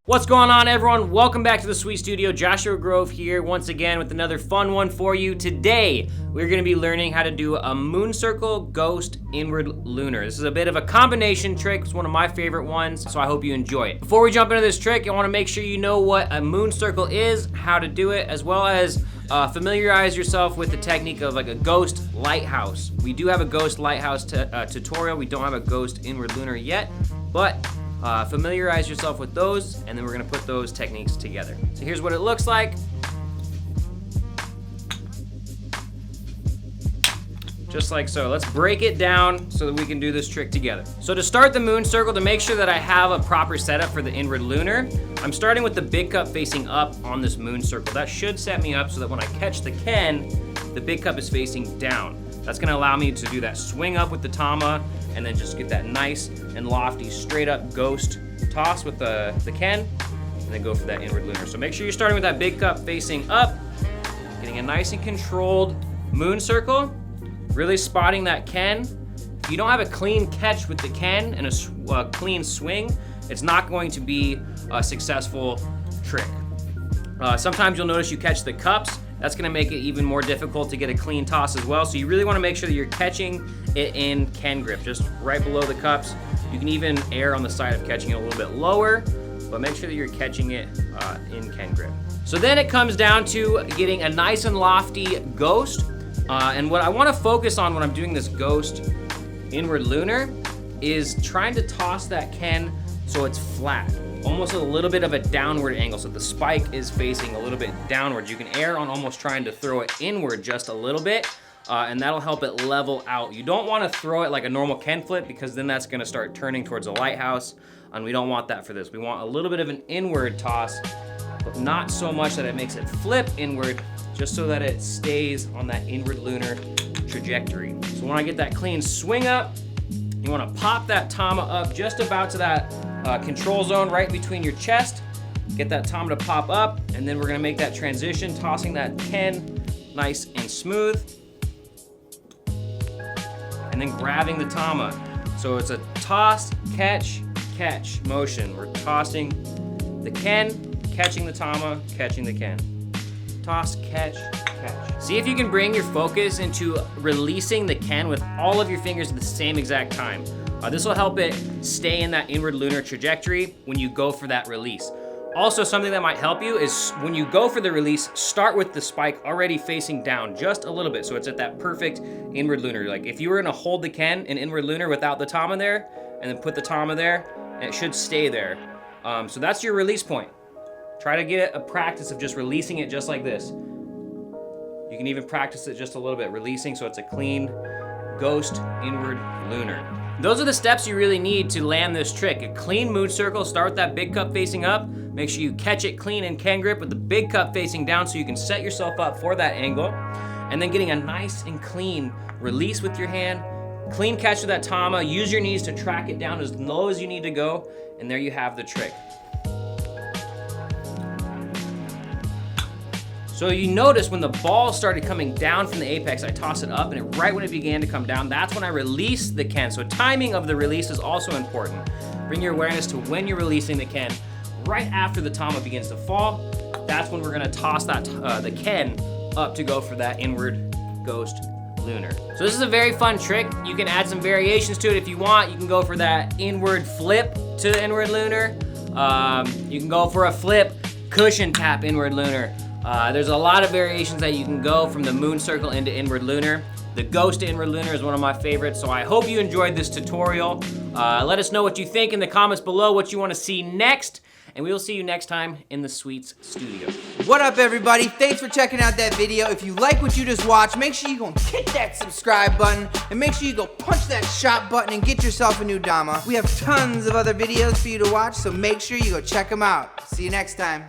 What's going on, everyone? Welcome back to the Sweet Studio. Joshua Grove here once again with another fun one for you. Today, we're going to be learning how to do a moon circle ghost inward lunar. This is a bit of a combination trick. It's one of my favorite ones, so I hope you enjoy it. Before we jump into this trick, I want to make sure you know what a moon circle is, how to do it, as well as familiarize yourself with the technique of like a ghost lighthouse. We do have a ghost lighthouse tutorial. We don't have a ghost inward lunar yet, but familiarize yourself with those, and then we're gonna put those techniques together. So here's what it looks like. Just like so. Let's break it down so that we can do this trick together. So to start the moon circle, to make sure that I have a proper setup for the inward lunar, I'm starting with the big cup facing up on this moon circle. That should set me up so that when I catch the Ken, the big cup is facing down. That's gonna allow me to do that swing up with the Tama and then just get that nice and lofty straight up ghost toss with the Ken and then go for that inward lunar. So make sure you're starting with that big cup facing up, getting a nice and controlled moon circle, really spotting that Ken. If you don't have a clean catch with the Ken and a clean swing, it's not going to be a successful trick. Sometimes you'll notice you catch the cups. That's gonna make it even more difficult to get a clean toss as well. So you really wanna make sure that you're catching it in Ken grip, just right below the cups. You can even err on the side of catching it a little bit lower, but make sure that you're catching it in Ken grip. So then it comes down to getting a nice and lofty ghost. And what I wanna focus on when I'm doing this ghost inward lunar is trying to toss that Ken so it's flat. Almost a little bit of a downward angle, so the spike is facing a little bit downward. You can err on almost trying to throw it inward just a little bit, and that'll help it level out. You don't want to throw it like a normal Ken flip because then that's going to start turning towards a lighthouse, and we don't want that for this. We want a little bit of an inward toss, but not so much that it makes it flip inward, just so that it stays on that inward lunar trajectory. So when I get that clean swing up, you want to pop that Tama up just about to that control zone right between your chest. Get that Tama to pop up, and then we're gonna make that transition, tossing that Ken nice and smooth, and then grabbing the Tama. So it's a toss, catch, catch motion. We're tossing the Ken, catching the Tama, catching the Ken. Toss, catch, catch. See if you can bring your focus into releasing the Ken with all of your fingers at the same exact time. This will help it stay in that inward lunar trajectory when you go for that release. Also, something that might help you is when you go for the release, start with the spike already facing down just a little bit, so it's at that perfect inward lunar. Like if you were gonna hold the Ken in inward lunar without the Tama there, and then put the Tama there, and it should stay there. So that's your release point. Try to get a practice of just releasing it just like this. You can even practice it just a little bit, releasing so it's a clean ghost inward lunar. Those are the steps you really need to land this trick. A clean moon circle, start with that big cup facing up. Make sure you catch it clean in Ken grip with the big cup facing down so you can set yourself up for that angle. And then getting a nice and clean release with your hand. Clean catch with that Tama. Use your knees to track it down as low as you need to go. And there you have the trick. So you notice when the ball started coming down from the apex, I toss it up, and right when it began to come down, that's when I released the Ken. So timing of the release is also important. Bring your awareness to when you're releasing the Ken. Right after the Tama begins to fall, that's when we're gonna toss that the Ken up to go for that inward ghost lunar. So this is a very fun trick. You can add some variations to it if you want. You can go for that inward flip to the inward lunar. You can go for a flip cushion tap inward lunar. There's a lot of variations that you can go from the moon circle into inward lunar. The ghost inward lunar is one of my favorites, so I hope you enjoyed this tutorial. Let us know what you think in the comments below, what you want to see next, and we will see you next time in the Sweets Studio. What up, everybody? Thanks for checking out that video. If you like what you just watched, make sure you go hit that subscribe button, and make sure you go punch that shop button and get yourself a new Dama. We have tons of other videos for you to watch, so make sure you go check them out. See you next time.